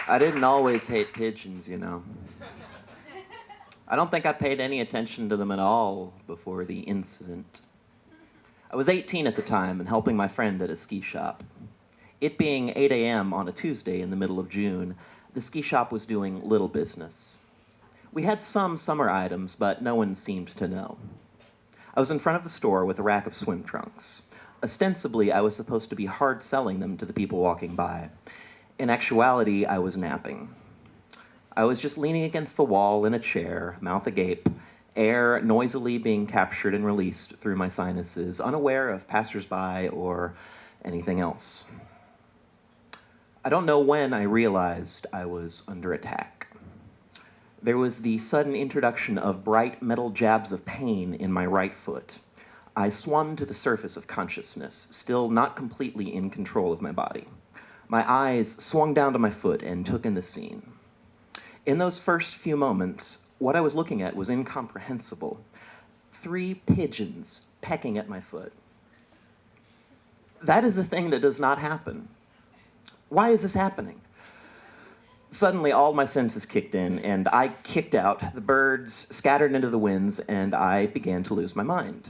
I didn't always hate pigeons, you know. I don't think I paid any attention to them at all before the incident. I was 18 at the time and helping my friend at a ski shop. It being 8 a.m. on a Tuesday in the middle of June, the ski shop was doing little business. We had some summer items, but no one seemed to know. I was in front of the store with a rack of swim trunks. Ostensibly, I was supposed to be hard selling them to the people walking by. In actuality, I was napping. I was just leaning against the wall in a chair, mouth agape, air noisily being captured and released through my sinuses, unaware of passersby or anything else. I don't know when I realized I was under attack. There was the sudden introduction of bright metal jabs of pain in my right foot. I swum to the surface of consciousness, still not completely in control of my body. My eyes swung down to my foot and took in the scene. In those first few moments, what I was looking at was incomprehensible. 3 pigeons pecking at my foot. That is a thing that does not happen. Why is this happening? Suddenly, all my senses kicked in, and I kicked out. The birds scattered into the winds, and I began to lose my mind.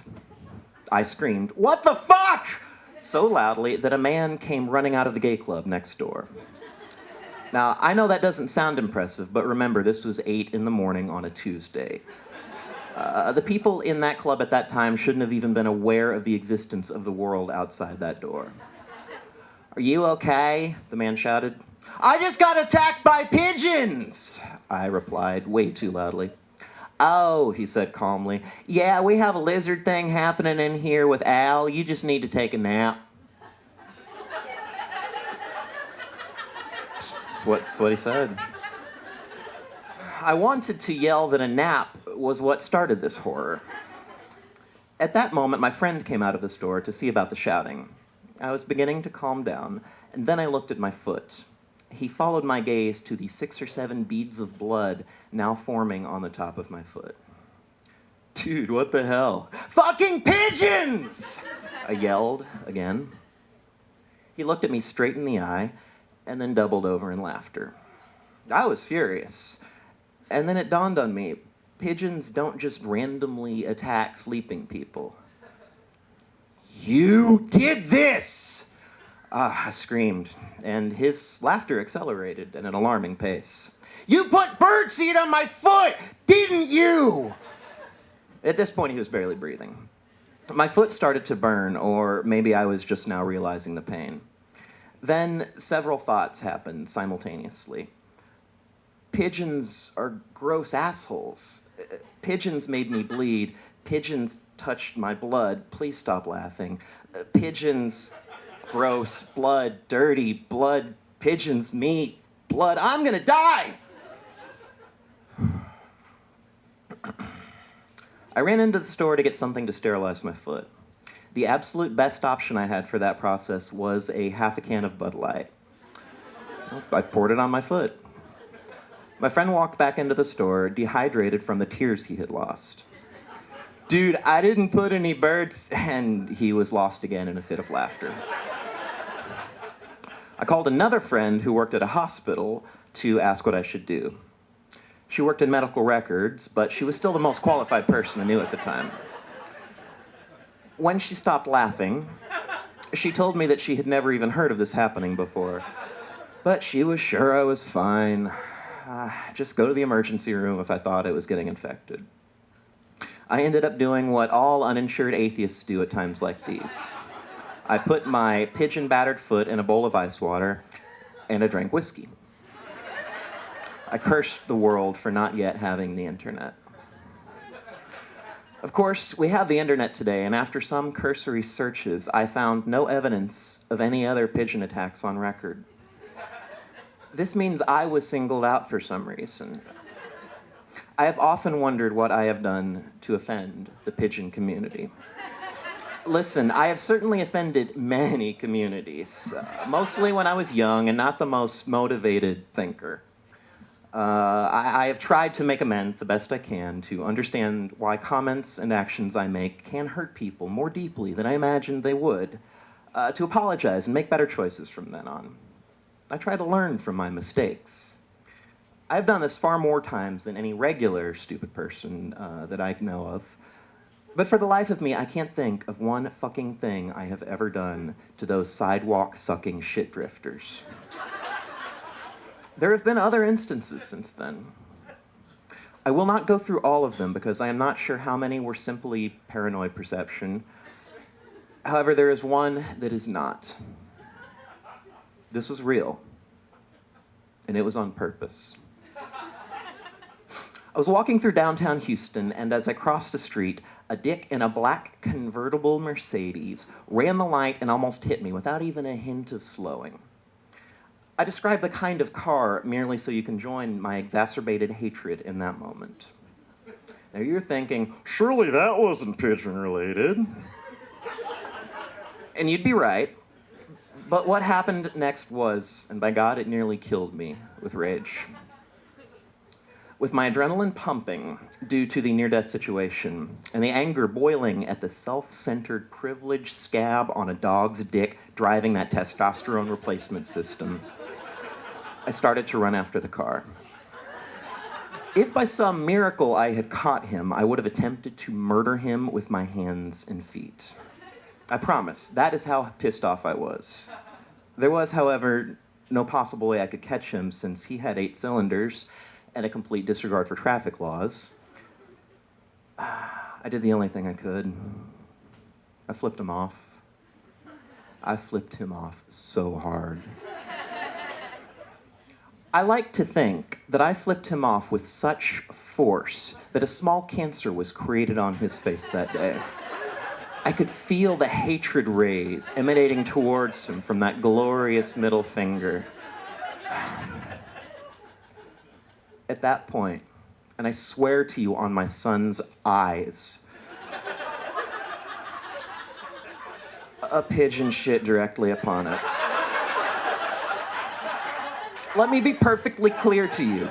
I screamed, "What the fuck?" so loudly that a man came running out of the gay club next door. Now, I know that doesn't sound impressive, but remember, this was 8 in the morning on a Tuesday. The people in that club at that time shouldn't have even been aware of the existence of the world outside that door. "Are you okay?" the man shouted. "I just got attacked by pigeons," I replied way too loudly. "Oh," he said calmly, "yeah, we have a lizard thing happening in here with Al. You just need to take a nap." That's what he said. I wanted to yell that a nap was what started this horror. At that moment, my friend came out of the store to see about the shouting. I was beginning to calm down, and then I looked at my foot. He followed my gaze to the 6 or 7 beads of blood now forming on the top of my foot. "Dude, what the hell?" "Fucking pigeons!" I yelled again. He looked at me straight in the eye, and then doubled over in laughter. I was furious. And then it dawned on me, pigeons don't just randomly attack sleeping people. "You did this!" I screamed, and his laughter accelerated at an alarming pace. "You put birdseed on my foot, didn't you?" At this point, he was barely breathing. My foot started to burn, or maybe I was just now realizing the pain. Then several thoughts happened simultaneously. Pigeons are gross assholes. Pigeons made me bleed. Pigeons touched my blood. Please stop laughing. Pigeons, gross, blood, dirty, blood, pigeons, meat, blood. I'm gonna die! I ran into the store to get something to sterilize my foot. The absolute best option I had for that process was a half a can of Bud Light. So I poured it on my foot. My friend walked back into the store, dehydrated from the tears he had lost. "Dude, I didn't put any birds," and he was lost again in a fit of laughter. I called another friend who worked at a hospital to ask what I should do. She worked in medical records, but she was still the most qualified person I knew at the time. When she stopped laughing, she told me that she had never even heard of this happening before, but she was sure I was fine. Just go to the emergency room if I thought it was getting infected. I ended up doing what all uninsured atheists do at times like these. I put my pigeon-battered foot in a bowl of ice water, and I drank whiskey. I cursed the world for not yet having the internet. Of course, we have the internet today, and after some cursory searches, I found no evidence of any other pigeon attacks on record. This means I was singled out for some reason. I have often wondered what I have done to offend the pigeon community. Listen, I have certainly offended many communities, mostly when I was young and not the most motivated thinker. I have tried to make amends the best I can to understand why comments and actions I make can hurt people more deeply than I imagined they would, to apologize and make better choices from then on. I try to learn from my mistakes. I've done this far more times than any regular stupid person that I know of. But for the life of me, I can't think of one fucking thing I have ever done to those sidewalk-sucking shit drifters. There have been other instances since then. I will not go through all of them because I am not sure how many were simply paranoid perception. However, there is one that is not. This was real, and it was on purpose. I was walking through downtown Houston, and as I crossed the street, a dick in a black convertible Mercedes ran the light and almost hit me without even a hint of slowing. I describe the kind of car merely so you can join my exacerbated hatred in that moment. Now you're thinking, surely that wasn't pigeon-related. And you'd be right. But what happened next was, and by God, it nearly killed me with rage. With my adrenaline pumping due to the near-death situation, and the anger boiling at the self-centered privilege scab on a dog's dick driving that testosterone replacement system, I started to run after the car. If by some miracle I had caught him, I would have attempted to murder him with my hands and feet. I promise, that is how pissed off I was. There was, however, no possible way I could catch him since he had 8 cylinders and a complete disregard for traffic laws. I did the only thing I could. I flipped him off. I flipped him off so hard. I like to think that I flipped him off with such force that a small cancer was created on his face that day. I could feel the hatred rays emanating towards him from that glorious middle finger. At that point, and I swear to you on my son's eyes, a pigeon shit directly upon it. Let me be perfectly clear to you.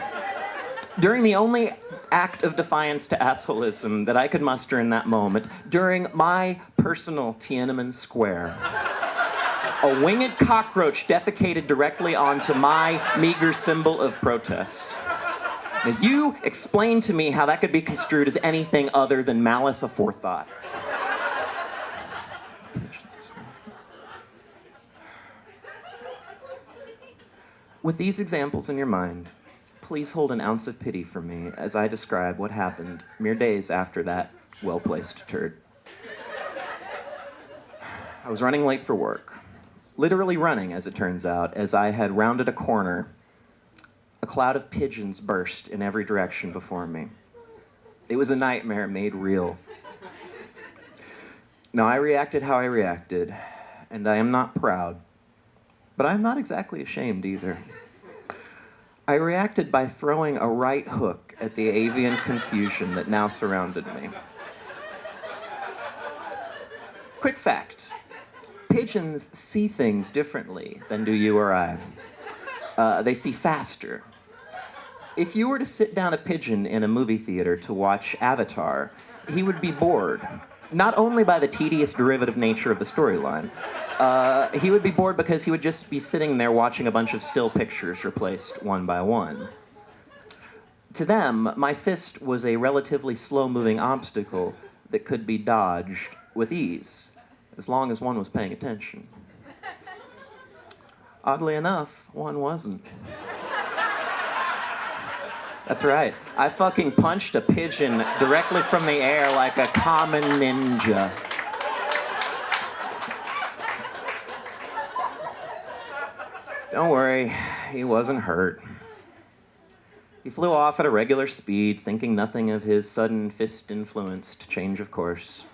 During the only act of defiance to assholism that I could muster in that moment, during my personal Tiananmen Square, a winged cockroach defecated directly onto my meager symbol of protest. Now you explain to me how that could be construed as anything other than malice aforethought. With these examples in your mind, please hold an ounce of pity for me as I describe what happened mere days after that well-placed turd. I was running late for work. Literally running, as it turns out, as I had rounded a corner. A cloud of pigeons burst in every direction before me. It was a nightmare made real. Now, I reacted how I reacted, and I am not proud. But I'm not exactly ashamed either. I reacted by throwing a right hook at the avian confusion that now surrounded me. Quick fact. Pigeons see things differently than do you or I. They see faster. If you were to sit down a pigeon in a movie theater to watch Avatar, he would be bored. Not only by the tedious derivative nature of the storyline, he would be bored because he would just be sitting there watching a bunch of still pictures replaced one by one. To them, my fist was a relatively slow-moving obstacle that could be dodged with ease, as long as one was paying attention. Oddly enough, one wasn't. That's right. I fucking punched a pigeon directly from the air like a common ninja. Don't worry, he wasn't hurt. He flew off at a regular speed, thinking nothing of his sudden fist-influenced change of course.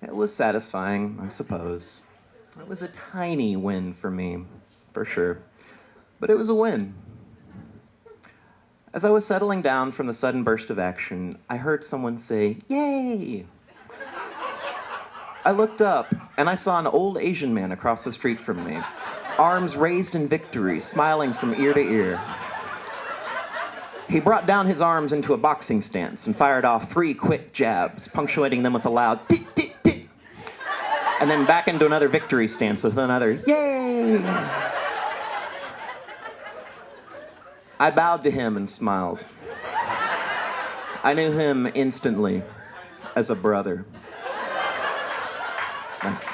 It was satisfying, I suppose. It was a tiny win for me, for sure. But it was a win. As I was settling down from the sudden burst of action, I heard someone say, "Yay!" I looked up, and I saw an old Asian man across the street from me, arms raised in victory, smiling from ear to ear. He brought down his arms into a boxing stance and fired off 3 quick jabs, punctuating them with a loud "tit, tit, tit," and then back into another victory stance with another "Yay!" I bowed to him and smiled. I knew him instantly as a brother. Thanks.